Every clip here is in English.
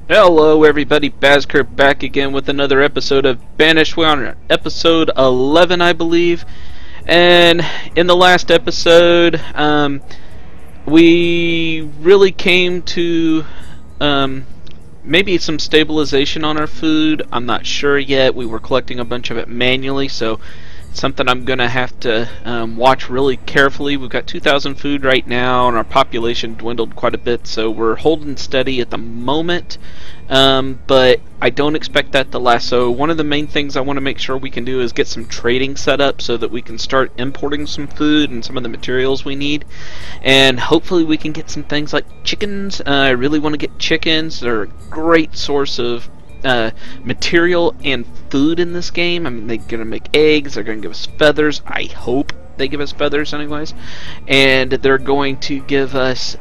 Hello everybody, Baztopia back again with another episode of Banished. We're on episode 11, I believe. And in the last episode, we really came to maybe some stabilization on our food. I'm not sure yet. We were collecting a bunch of it manually, so it's something I'm going to have to watch really carefully. We've got 2,000 food right now, and our population dwindled quite a bit, so we're holding steady at the moment. But I don't expect that to last. So one of the main things I want to make sure we can do is get some trading set up so that we can start importing some food and some of the materials we need. And hopefully we can get some things like chickens. I really want to get chickens. They're a great source of material and food in this game. I mean, they're going to make eggs. They're going to give us feathers. I hope they give us feathers anyways. And they're going to give us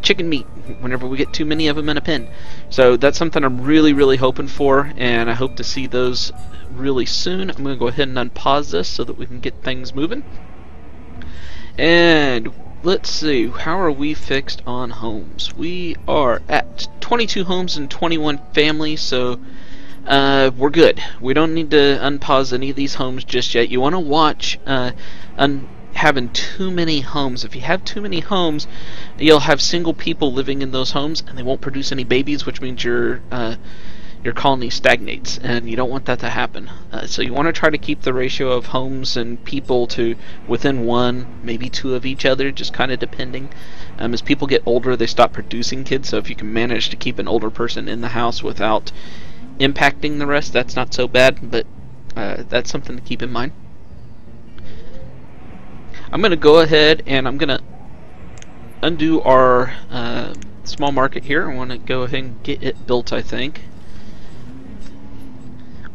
chicken meat whenever we get too many of them in a pen. So that's something I'm really hoping for, and I hope to see those really soon. I'm going to go ahead and unpause this so that we can get things moving. And let's see, how are we fixed on homes? We are at 22 homes and 21 families, so we're good. We don't need to unpause any of these homes just yet. You want to watch having too many homes. If you have too many homes, you'll have single people living in those homes, and they won't produce any babies, which means your colony stagnates, and you don't want that to happen. So you want to try to keep the ratio of homes and people to within one, maybe two of each other, just kind of depending. As people get older, they stop producing kids, so if you can manage to keep an older person in the house without impacting the rest, that's not so bad, but that's something to keep in mind. I'm going to go ahead and I'm going to undo our small market here. I want to go ahead and get it built, I think.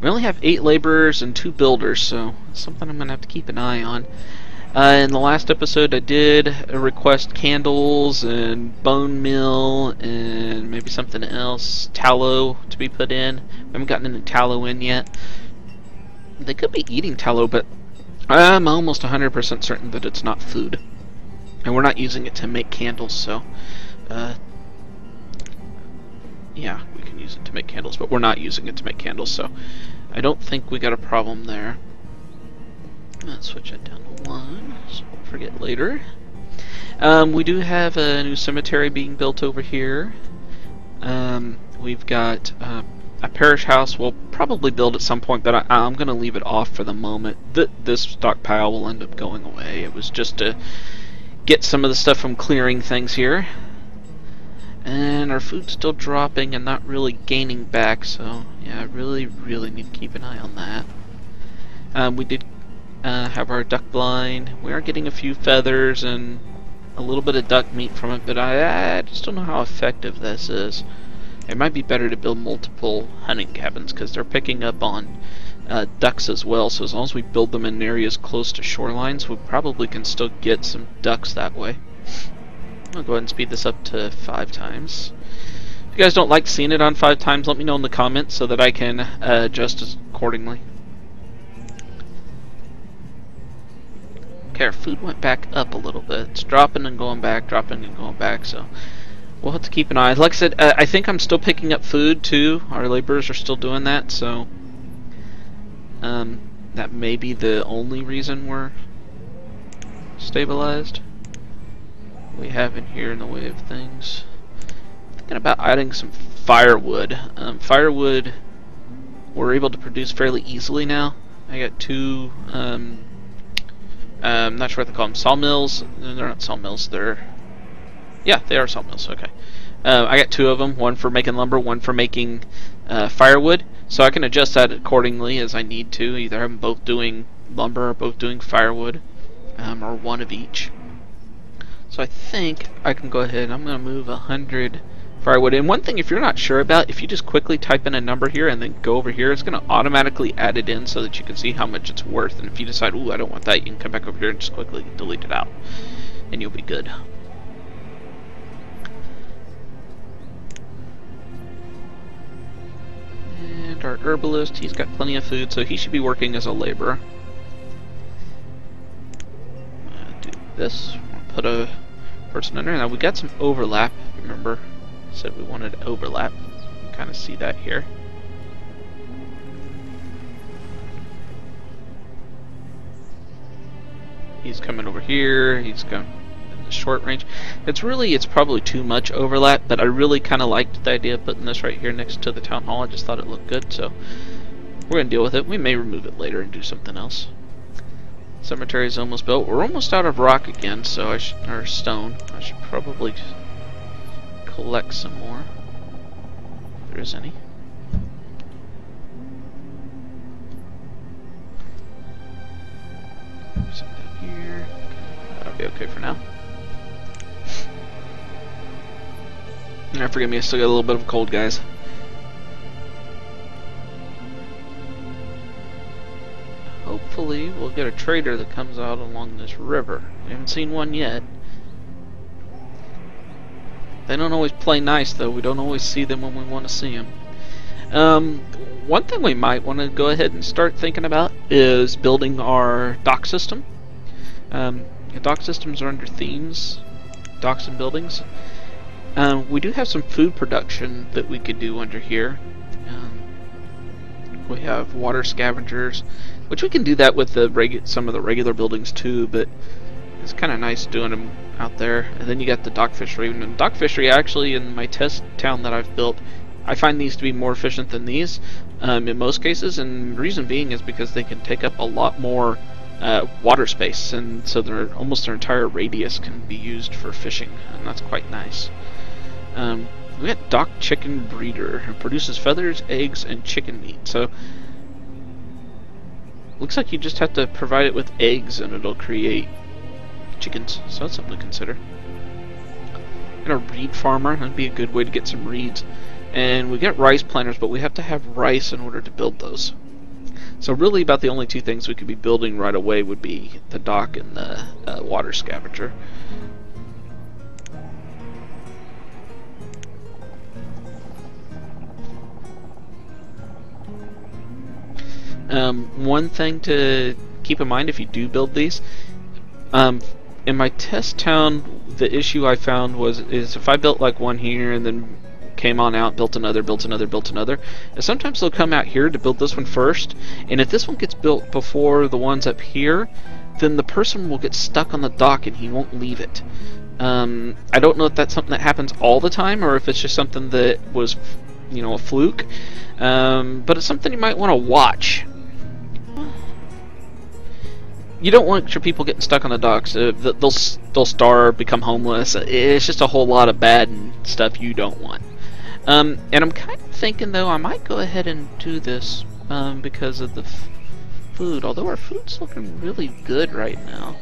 We only have 8 laborers and 2 builders, so it's something I'm going to have to keep an eye on. In the last episode I did request candles and bone meal and maybe something else, tallow to be put in. We haven't gotten any tallow in yet. They could be eating tallow, but I'm almost 100% certain that it's not food. And we're not using it to make candles, so yeah, we can use it to make candles, but we're not using it to make candles, so I don't think we got a problem there. Let's switch it down to 1, so we'll forget later. We do have a new cemetery being built over here. We've got a parish house we'll probably build at some point, but I'm going to leave it off for the moment. This stockpile will end up going away. It was just to get some of the stuff from clearing things here. And our food's still dropping and not really gaining back, so yeah, I really need to keep an eye on that. We did have our duck blind. We are getting a few feathers and a little bit of duck meat from it, but I just don't know how effective this is. It might be better to build multiple hunting cabins because they're picking up on ducks as well, so as long as we build them in areas close to shorelines, we probably can still get some ducks that way. I'll go ahead and speed this up to 5 times. If you guys don't like seeing it on 5 times, let me know in the comments so that I can adjust accordingly. Okay, our food went back up a little bit. It's dropping and going back, dropping and going back, so we'll have to keep an eye. Like I said, I think I'm still picking up food too. Our laborers are still doing that, so that may be the only reason we're stabilized. We have in here in the way of things. Thinking about adding some firewood. Firewood we're able to produce fairly easily now. I got 2. I'm not sure what they call them. Sawmills. No, they're not sawmills. Yeah, they are sawmills, okay. I got 2 of them, one for making lumber, one for making firewood, so I can adjust that accordingly as I need to, either have them both doing lumber or both doing firewood, or one of each. So I think I can go ahead, I'm going to move 100 firewood. And one thing, if you're not sure about, if you just quickly type in a number here and then go over here, it's going to automatically add it in so that you can see how much it's worth, and if you decide, ooh, I don't want that, you can come back over here and just quickly delete it out, and you'll be good. And our herbalist, he's got plenty of food, so he should be working as a laborer. Do this. I'll put a person under. Now we got some overlap, remember. Said we wanted overlap. You kind of see that here. He's coming over here. He's going in the short range. It's probably too much overlap, but I really kind of liked the idea of putting this right here next to the town hall. I just thought it looked good, so we're gonna deal with it. We may remove it later and do something else. Cemetery is almost built. We're almost out of rock again, so or stone. I should probably collect some more, if there is any. Some down here. That'll be okay for now. Forgive me, I still got a little bit of a cold, guys. Hopefully we'll get a trader that comes out along this river. We haven't seen one yet. They don't always play nice, though. We don't always see them when we want to see them. One thing we might want to go ahead and start thinking about is building our dock system. Dock systems are under themes, docks and buildings. We do have some food production that we could do under here. We have water scavengers, which we can do that with the some of the regular buildings too, but it's kind of nice doing them out there. And then you got the dock fishery. And dock fishery, actually, in my test town that I've built, I find these to be more efficient than these in most cases, and the reason being is because they can take up a lot more water space, and so almost their entire radius can be used for fishing, and that's quite nice. We got dock chicken breeder. It produces feathers, eggs, and chicken meat. So looks like you just have to provide it with eggs, and it'll create chickens. So that's something to consider. And a reed farmer. That'd be a good way to get some reeds. And we get rice planters, but we have to have rice in order to build those. So really about the only two things we could be building right away would be the dock and the water scavenger. One thing to keep in mind if you do build these, in my test town, the issue I found is if I built like one here and then came on out, built another, and sometimes they'll come out here to build this one first, and if this one gets built before the ones up here, then the person will get stuck on the dock and he won't leave it. I don't know if that's something that happens all the time or if it's just something that was, you know, a fluke, but it's something you might want to watch. You don't want your people getting stuck on the docks. They'll starve, become homeless. It's just a whole lot of bad stuff you don't want. And I'm kind of thinking, though, I might go ahead and do this because of the food. Although our food's looking really good right now.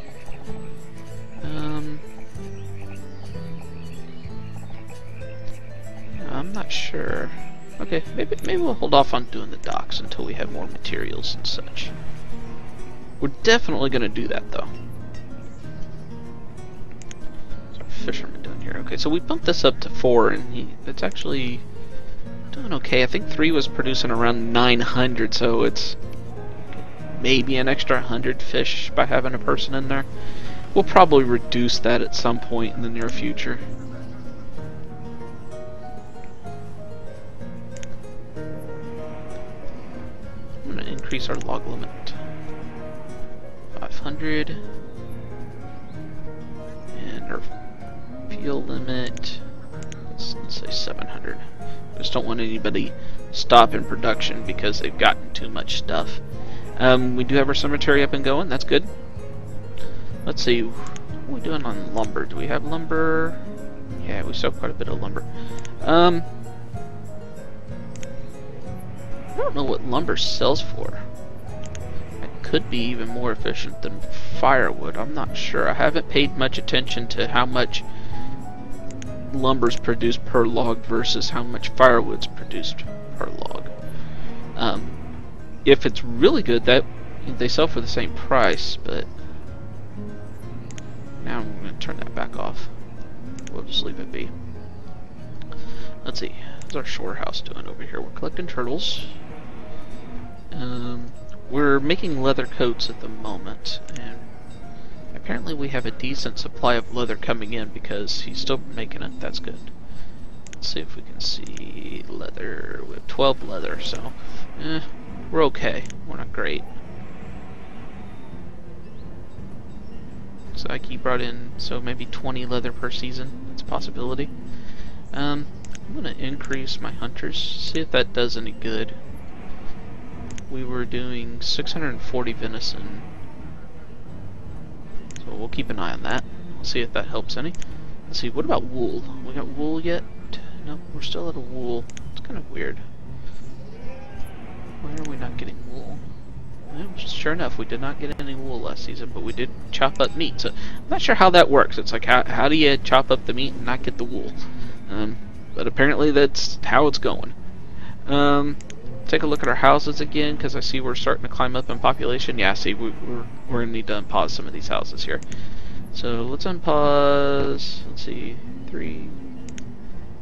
I'm not sure. Okay, maybe we'll hold off on doing the docks until we have more materials and such. We're definitely going to do that, though. There's our fisherman down here. Okay, so we bumped this up to 4, and it's actually doing okay. I think 3 was producing around 900, so it's maybe an extra 100 fish by having a person in there. We'll probably reduce that at some point in the near future. I'm going to increase our log limit. 500, and our fuel limit, let's say 700. I just don't want anybody stopping production because they've gotten too much stuff. We do have our cemetery up and going, that's good. Let's see, what are we doing on lumber? Do we have lumber? Yeah, we sell quite a bit of lumber. I don't know what lumber sells for. Could be even more efficient than firewood. I'm not sure. I haven't paid much attention to how much lumber's produced per log versus how much firewood's produced per log. If it's really good, that they sell for the same price, but now I'm going to turn that back off. We'll just leave it be. Let's see. How's our shore house doing over here? We're collecting turtles. We're making leather coats at the moment, and apparently we have a decent supply of leather coming in because he's still making it. That's good. Let's see if we can see leather. We have 12 leather, so we're okay. We're not great. Looks like he brought in, so maybe 20 leather per season. That's a possibility. I'm gonna increase my hunters, see if that does any good. We were doing 640 venison, so we'll keep an eye on that. We'll see if that helps any. Let's see, what about wool? We got wool yet? Nope, we're still out of wool. It's kind of weird. Why are we not getting wool? Well, sure enough, we did not get any wool last season, but we did chop up meat. So I'm not sure how that works. It's like, how do you chop up the meat and not get the wool? But apparently that's how it's going. Take a look at our houses again, because I see we're starting to climb up in population. Yeah, see, we're going to need to unpause some of these houses here. So let's unpause, let's see, 3.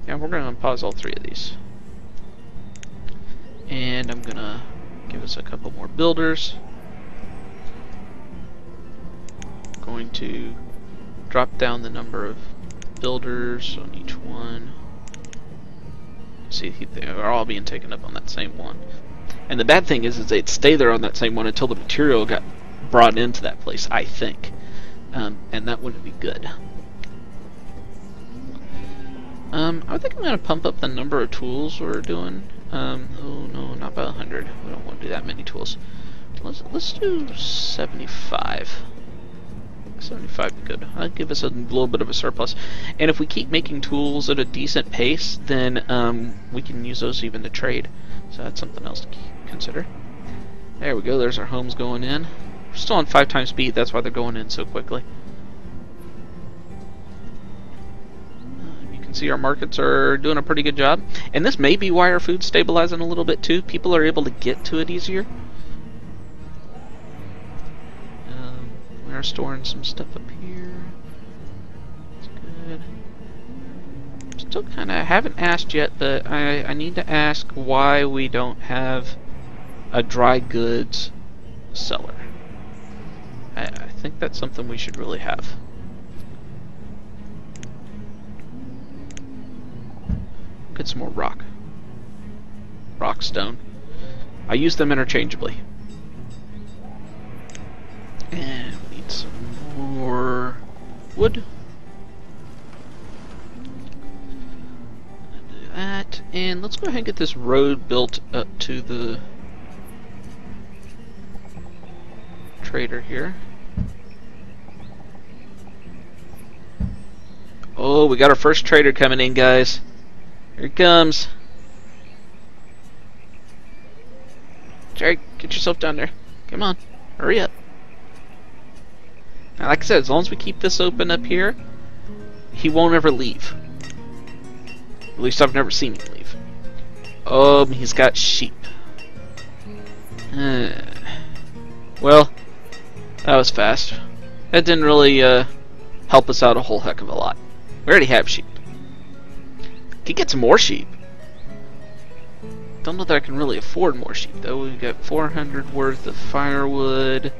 Yeah, we're going to unpause all 3 of these. And I'm going to give us a couple more builders. Going to drop down the number of builders on each one. See, they're all being taken up on that same one. And the bad thing is they'd stay there on that same one until the material got brought into that place, I think. And that wouldn't be good. I think I'm going to pump up the number of tools we're doing. Oh no, not by 100. We don't want to do that many tools. Let's do 75. 75 would be good. That'll give us a little bit of a surplus. And if we keep making tools at a decent pace, then we can use those even to trade. So that's something else to consider. There we go. There's our homes going in. We're still on 5 times speed. That's why they're going in so quickly. You can see our markets are doing a pretty good job. And this may be why our food's stabilizing a little bit too. People are able to get to it easier. We are storing some stuff up here. That's good. Still kind of haven't asked yet, but I need to ask why we don't have a dry goods cellar. I think that's something we should really have. Get some more rock. Rock stone. I use them interchangeably. And we need some more wood. Do that. And let's go ahead and get this road built up to the trader here. Oh, we got our first trader coming in, guys. Here he comes. Jerry, get yourself down there. Come on, hurry up. Now, like I said, as long as we keep this open up here, he won't ever leave. At least I've never seen him leave. He's got sheep. Well, that was fast. That didn't really help us out a whole heck of a lot. We already have sheep. Could get some more sheep. Don't know that I can really afford more sheep though. We've got 400 worth of firewood.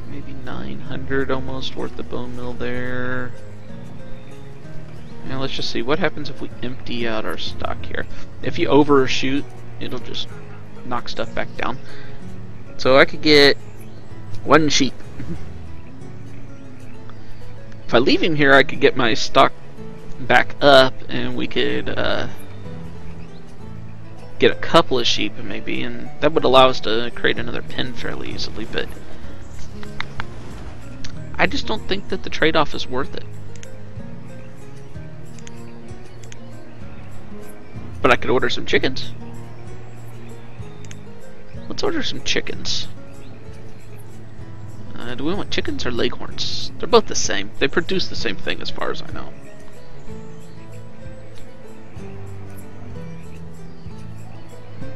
Maybe 900 almost worth of bone meal there. Now let's just see what happens if we empty out our stock here. If you overshoot, it'll just knock stuff back down. So I could get 1 sheep. If I leave him here, I could get my stock back up, and we could get a couple of sheep maybe, and that would allow us to create another pen fairly easily, but I just don't think that the trade-off is worth it. But I could order some chickens. Let's order some chickens. Do we want chickens or leghorns? They're both the same. They produce the same thing as far as I know.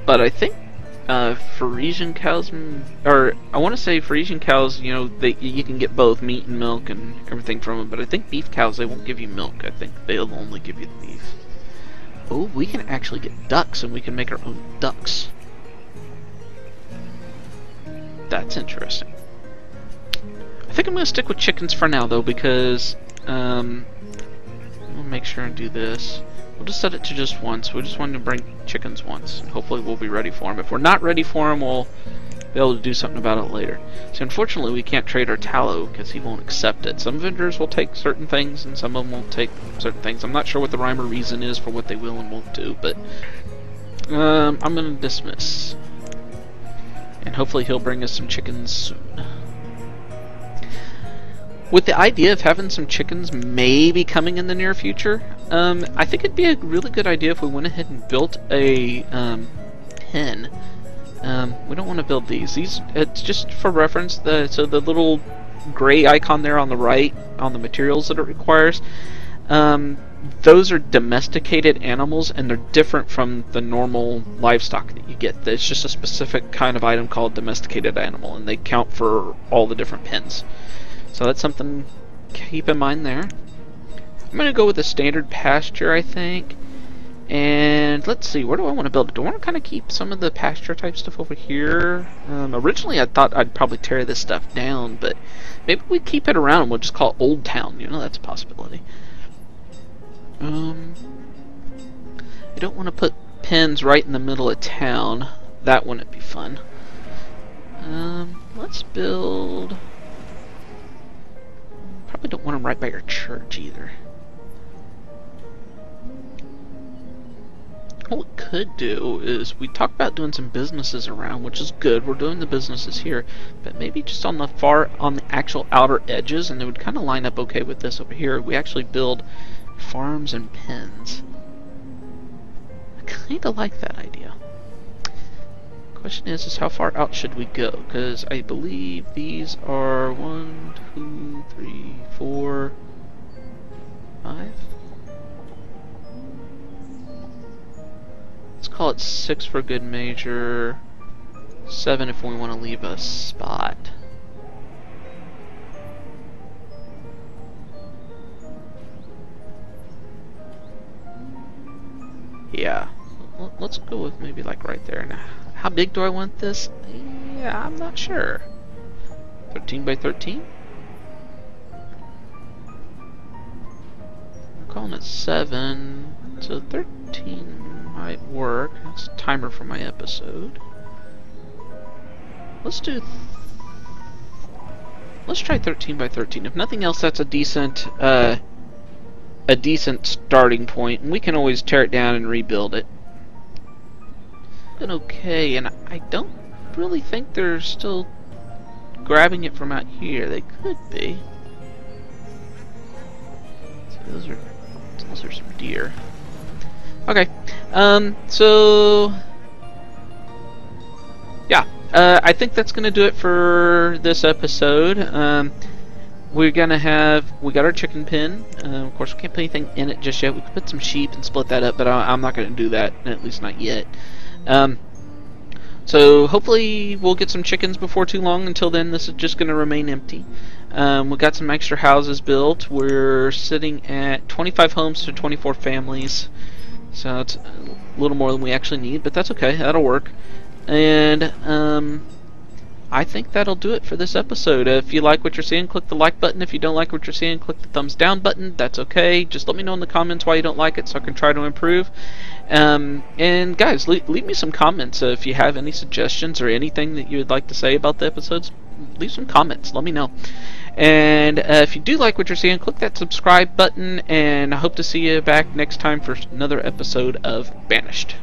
But I think Frisian cows, or I want to say Frisian cows, you know, you can get both meat and milk and everything from them. But I think beef cows, they won't give you milk. I think they'll only give you the beef. Oh, we can actually get ducks, and we can make our own ducks. That's interesting. I I think I'm going to stick with chickens for now, though, because we'll make sure and do this. We'll just set it to just once. We just wanted to bring chickens once, and hopefully we'll be ready for them. If we're not ready for them, we'll be able to do something about it later. So unfortunately, we can't trade our tallow because he won't accept it. Some vendors will take certain things, and some of them won't take certain things. I'm not sure what the rhyme or reason is for what they will and won't do, but I'm going to dismiss. And hopefully he'll bring us some chickens soon. With the idea of having some chickens maybe coming in the near future, I think it'd be a really good idea if we went ahead and built a pen. We don't want to build these. It's just for reference. So the little gray icon there on the right, on the materials that it requires, those are domesticated animals, and they're different from the normal livestock that you get. It's just a specific kind of item called domesticated animal, and they count for all the different pens. So that's something to keep in mind there. I'm going to go with a standard pasture, I think. And let's see, where do I want to build it? Do I want to kind of keep some of the pasture type stuff over here? Originally I thought I'd probably tear this stuff down, but maybe we keep it around and we'll just call it Old Town. You know, that's a possibility. I don't want to put pens right in the middle of town. That wouldn't be fun. Let's build... Probably don't want them right by your church either. What we could do is, we talked about doing some businesses around, which is good. We're doing the businesses here, but maybe just on the actual outer edges, and it would kind of line up okay with this over here. We actually build farms and pens. I kind of like that idea. Question is how far out should we go? Because I believe these are 1, 2, 3, 4, 5. Let's call it 6 for good measure. 7 if we want to leave a spot. Yeah, let's go with maybe like right there. Now, how big do I want this? Yeah, I'm not sure. 13 by 13? I'm calling it 7, so 13 might work. That's a timer for my episode. Let's try 13 by 13. If nothing else, that's a decent starting point, and we can always tear it down and rebuild it. Been okay, and I don't really think they're still grabbing it from out here. They could be. So those are some deer. Okay, so yeah, I think that's gonna do it for this episode. We got our chicken pen. Of course, we can't put anything in it just yet. We could put some sheep and split that up, but I'm not going to do that, at least not yet. So hopefully we'll get some chickens before too long. Until then, this is just going to remain empty. We got some extra houses built. We're sitting at 25 homes to 24 families. So it's a little more than we actually need, but that's okay. That'll work. And I think that'll do it for this episode. If you like what you're seeing, click the like button. If you don't like what you're seeing, click the thumbs down button. That's okay. Just let me know in the comments why you don't like it so I can try to improve. And guys, leave me some comments. If you have any suggestions or anything that you would like to say about the episodes, leave some comments. Let me know. And if you do like what you're seeing, click that subscribe button. And I hope to see you back next time for another episode of Banished.